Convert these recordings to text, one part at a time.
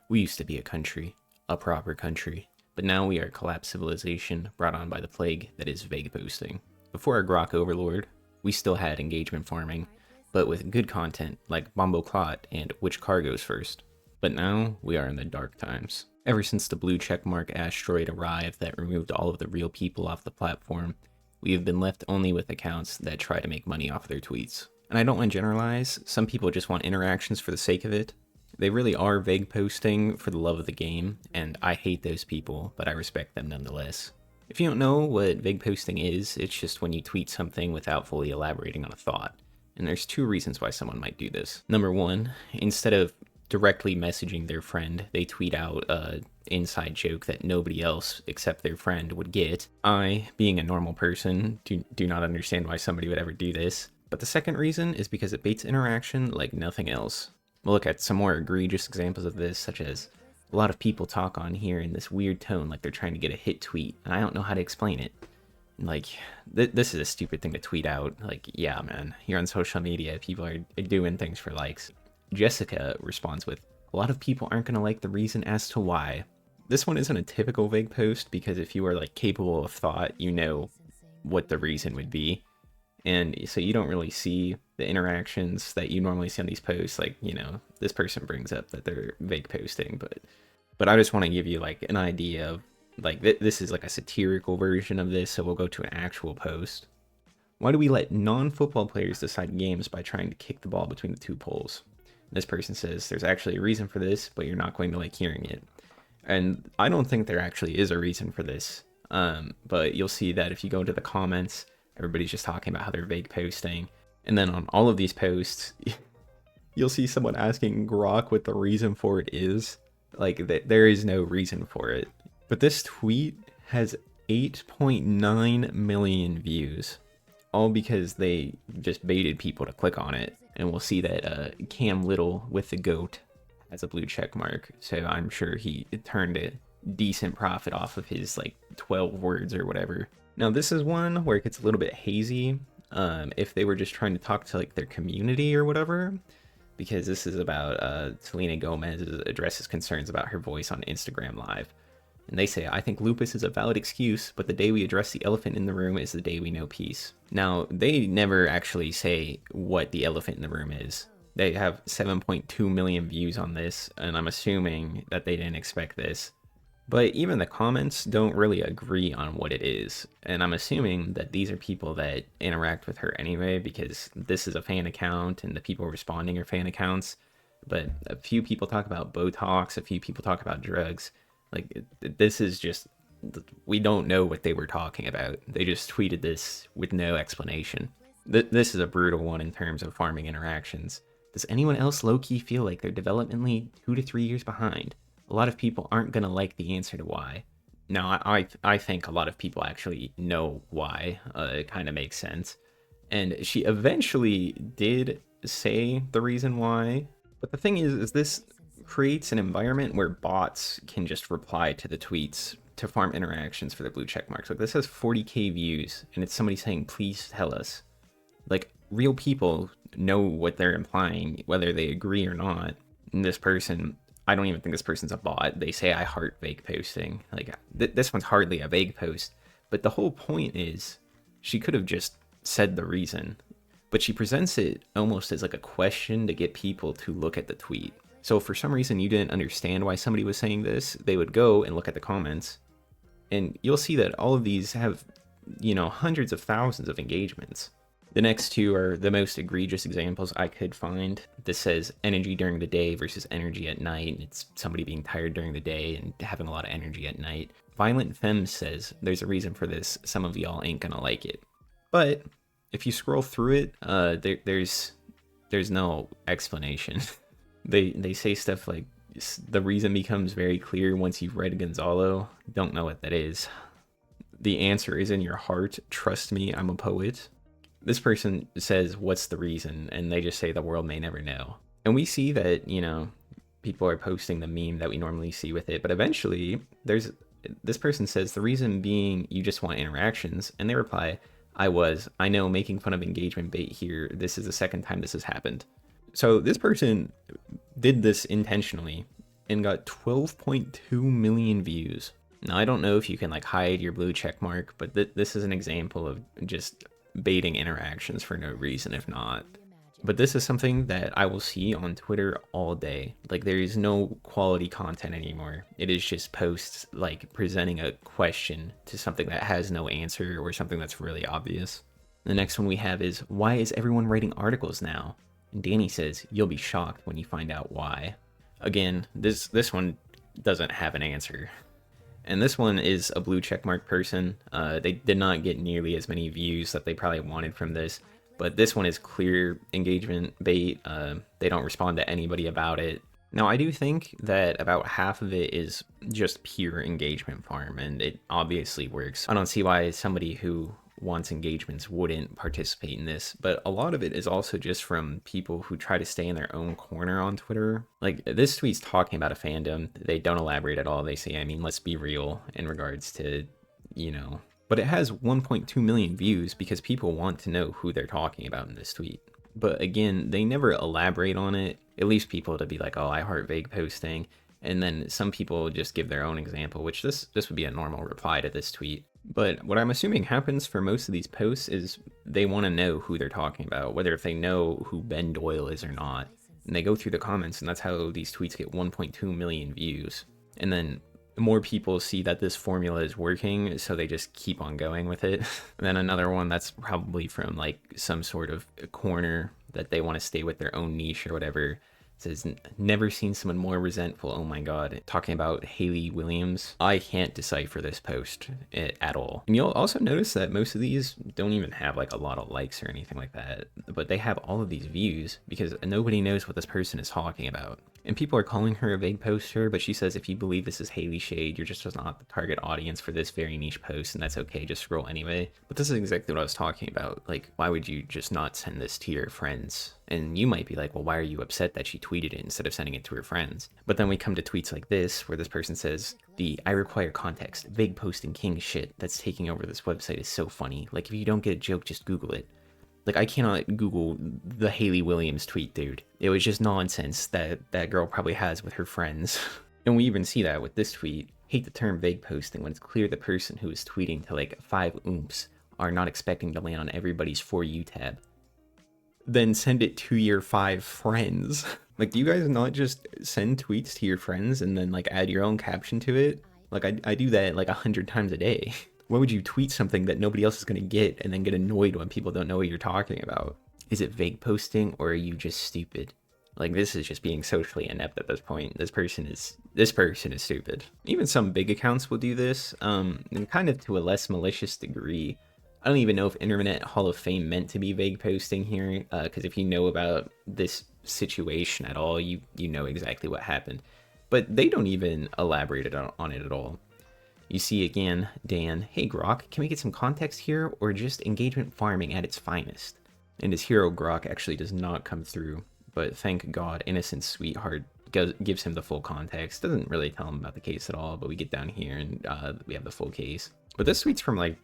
We used to be a country, a proper country, but now we are a collapsed civilization brought on by the plague that is vague boasting. Before our grok overlord, we still had engagement farming, but with good content like Bombo Clot and Which Car Goes First. But now we are in the dark times. Ever since the blue checkmark asteroid arrived that removed all of the real people off the platform, we have been left only with accounts that try to make money off their tweets. And I don't want to generalize, some people just want interactions for the sake of it. They really are vague posting for the love of the game, and I hate those people, but I respect them nonetheless. If you don't know what vague posting is, it's just when you tweet something without fully elaborating on a thought. And there's two reasons why someone might do this. Number one, instead of directly messaging their friend, they tweet out an inside joke that nobody else except their friend would get. I, being a normal person, do not understand why somebody would ever do this. But the second reason is because it baits interaction like nothing else. We'll look at some more egregious examples of this, such as a lot of people talk on here in this weird tone like they're trying to get a hit tweet, and I don't know how to explain it. Like, this is a stupid thing to tweet out. Like, yeah, man, you're on social media, people are doing things for likes. Jessica responds with, a lot of people aren't going to like the reason as to why. This one isn't a typical vague post, because if you are like capable of thought, you know what the reason would be. And so you don't really see the interactions that you normally see on these posts. Like, you know, this person brings up that they're vague posting, but I just want to give you like an idea of like, this is like a satirical version of this. So we'll go to an actual post. Why do we let non-football players decide games by trying to kick the ball between the two poles? This person says there's actually a reason for this, but you're not going to like hearing it. And I don't think there actually is a reason for this. But you'll see that if you go into the comments, everybody's just talking about how they're vague posting. And then on all of these posts, you'll see someone asking Grok what the reason for it is. Like, there is no reason for it. But this tweet has 8.9 million views, all because they just baited people to click on it. And we'll see that Cam Little with the GOAT has a blue check mark. So I'm sure he turned a decent profit off of his like 12 words or whatever. Now, this is one where it gets a little bit hazy if they were just trying to talk to like their community or whatever, because this is about Selena Gomez addresses concerns about her voice on Instagram Live. And they say, I think lupus is a valid excuse, but the day we address the elephant in the room is the day we know peace. Now, they never actually say what the elephant in the room is. They have 7.2 million views on this, and I'm assuming that they didn't expect this. But even the comments don't really agree on what it is. And I'm assuming that these are people that interact with her anyway, because this is a fan account and the people responding are fan accounts. But a few people talk about Botox, a few people talk about drugs. Like, this is just, we don't know what they were talking about. They just tweeted this with no explanation. This is a brutal one in terms of farming interactions. Does anyone else low-key feel like they're developmentally 2 to 3 years behind? A lot of people aren't going to like the answer to why. Now, I think a lot of people actually know why. It kind of makes sense. And she eventually did say the reason why. But the thing is this creates an environment where bots can just reply to the tweets to farm interactions for the blue check marks. Like, this has 40k views, and it's somebody saying, please tell us. Like, real people know what they're implying, whether they agree or not. And this person, I don't even think this person's a bot. They say I heart vague posting. Like, this one's hardly a vague post. But the whole point is, she could have just said the reason. But she presents it almost as like a question to get people to look at the tweet. So if for some reason you didn't understand why somebody was saying this, they would go and look at the comments. And you'll see that all of these have, you know, hundreds of thousands of engagements. The next two are the most egregious examples I could find. This says energy during the day versus energy at night. It's somebody being tired during the day and having a lot of energy at night. Violent Femme says there's a reason for this. Some of y'all ain't gonna like it. But if you scroll through it, there's no explanation. They say stuff like, the reason becomes very clear once you've read Gonzalo. Don't know what that is. The answer is in your heart. Trust me, I'm a poet. This person says, what's the reason? And they just say the world may never know. And we see that, you know, people are posting the meme that we normally see with it. But eventually, this person says, the reason being you just want interactions. And they reply, I know, making fun of engagement bait here. This is the second time this has happened. So this person did this intentionally. and got 12.2 million views. Now, I don't know if you can like hide your blue check mark, but this is an example of just baiting interactions for no reason, if not. But this is something that I will see on Twitter all day. Like, there is no quality content anymore. It is just posts like presenting a question to something that has no answer or something that's really obvious. The next one we have is, why is everyone writing articles now? And Danny says, you'll be shocked when you find out why. Again, this one doesn't have an answer. And this one is a blue checkmark person. They did not get nearly as many views that they probably wanted from this, but this one is clear engagement bait. They don't respond to anybody about it. Now, I do think that about half of it is just pure engagement farm, and it obviously works. I don't see why somebody who wants engagements wouldn't participate in this, but a lot of it is also just from people who try to stay in their own corner on Twitter. Like, this tweet's talking about a fandom. They don't elaborate at all. They say, I mean, let's be real in regards to, you know, but it has 1.2 million views because people want to know who they're talking about in this tweet. But again, they never elaborate on it. It leaves people to be like, oh, I heart vague posting. And then some people just give their own example, which this would be a normal reply to this tweet. But what I'm assuming happens for most of these posts is they want to know who they're talking about, whether if they know who Ben Doyle is or not. And they go through the comments, and that's how these tweets get 1.2 million views. And then more people see that this formula is working, so they just keep on going with it. And then another one that's probably from like some sort of corner that they want to stay with their own niche or whatever. Says, never seen someone more resentful. Oh my god. Talking about Haley Williams. I can't decipher this post at all. And you'll also notice that most of these don't even have like a lot of likes or anything like that, but they have all of these views because nobody knows what this person is talking about. And people are calling her a vague poster, but she says if you believe this is Haley Shade, you're just not the target audience for this very niche post, and that's okay, just scroll anyway. But this is exactly what I was talking about. Like, why would you just not send this to your friends? And you might be like, well, why are you upset that she tweeted it instead of sending it to her friends? But then we come to tweets like this, where this person says, the I require context, vague posting king shit that's taking over this website is so funny. Like, if you don't get a joke, just Google it. Like, I cannot Google the Haley Williams tweet, dude. It was just nonsense that that girl probably has with her friends. And we even see that with this tweet. Hate the term vague posting when it's clear the person who is tweeting to like 5 oomps are not expecting to land on everybody's For You tab. Then send it to your 5 friends. Like, do you guys not just send tweets to your friends and then like add your own caption to it? Like, I do that like 100 times a day. Why would you tweet something that nobody else is going to get and then get annoyed when people don't know what you're talking about? Is it vague posting, or are you just stupid? Like, this is just being socially inept at this point. This person is stupid. Even some big accounts will do this, and kind of to a less malicious degree. I don't even know if Internet Hall of Fame meant to be vague posting here, because if you know about this situation at all, you know exactly what happened. But they don't even elaborate on it at all. You see again, Dan, hey Grok, can we get some context here, or just engagement farming at its finest? And his hero Grok actually does not come through, but thank God, Innocent Sweetheart gives him the full context. Doesn't really tell him about the case at all, but we get down here and we have the full case. But this tweet's from like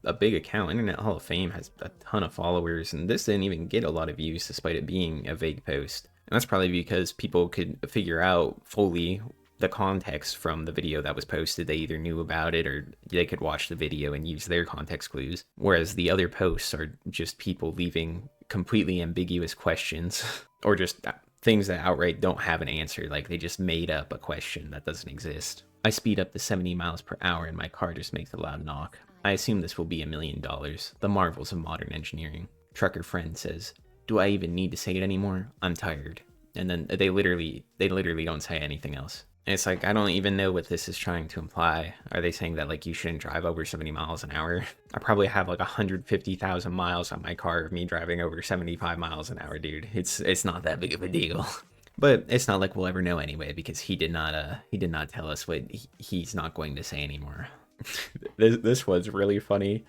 a big account. Internet Hall of Fame has a ton of followers, and this didn't even get a lot of views despite it being a vague post. And that's probably because people could figure out fully the context from the video that was posted. They either knew about it or they could watch the video and use their context clues. Whereas the other posts are just people leaving completely ambiguous questions or just things that outright don't have an answer. Like, they just made up a question that doesn't exist. I speed up to 70 miles per hour and my car just makes a loud knock. I assume this will be $1 million. The marvels of modern engineering. Trucker friend says, do I even need to say it anymore? I'm tired. And then they literally don't say anything else. And it's like, I don't even know what this is trying to imply. Are they saying that like you shouldn't drive over 70 miles an hour? I probably have like 150,000 miles on my car of me driving over 75 miles an hour, dude. It's not that big of a deal. But it's not like we'll ever know anyway, because he did not tell us what he's not going to say anymore. This was really funny.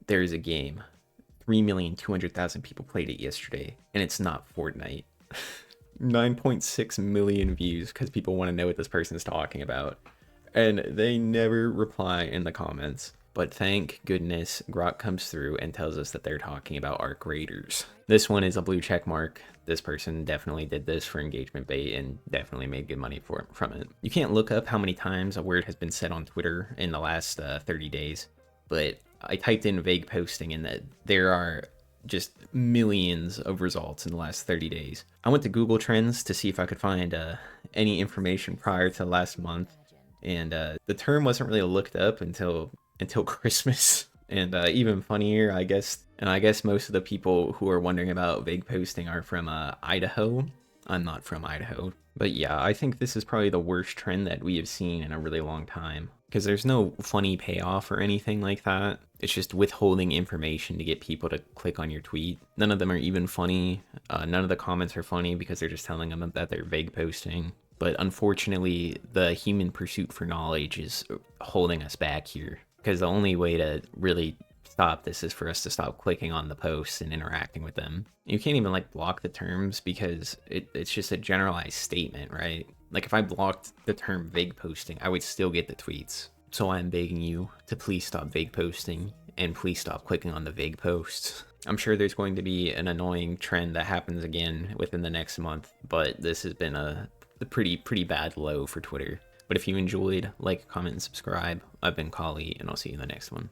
There's a game. 3,200,000 people played it yesterday, and it's not Fortnite. 9.6 million views because people want to know what this person is talking about, and they never reply in the comments. But thank goodness Grok comes through and tells us that they're talking about Arc Raiders. This one is a blue check mark. This person definitely did this for engagement bait and definitely made good money from it. You can't look up how many times a word has been said on Twitter in the last 30 days, but I typed in vague posting and that there are just millions of results in the last 30 days. I went to Google Trends to see if I could find any information prior to last month, and the term wasn't really looked up until Christmas. And even funnier, I guess, and I guess most of the people who are wondering about vague posting are from Idaho. I'm not from Idaho. But yeah, I think this is probably the worst trend that we have seen in a really long time. Because there's no funny payoff or anything like that. It's just withholding information to get people to click on your tweet. None of them are even funny. None of the comments are funny because they're just telling them that they're vague posting. But unfortunately, the human pursuit for knowledge is holding us back here. Because the only way to really stop this is for us to stop clicking on the posts and interacting with them. You can't even like block the terms because it's just a generalized statement, right? Like if I blocked the term vague posting, I would still get the tweets. So I'm begging you to please stop vague posting and please stop clicking on the vague posts. I'm sure there's going to be an annoying trend that happens again within the next month, but this has been a pretty bad low for Twitter. But if you enjoyed, like, comment, and subscribe. I've been Kali, and I'll see you in the next one.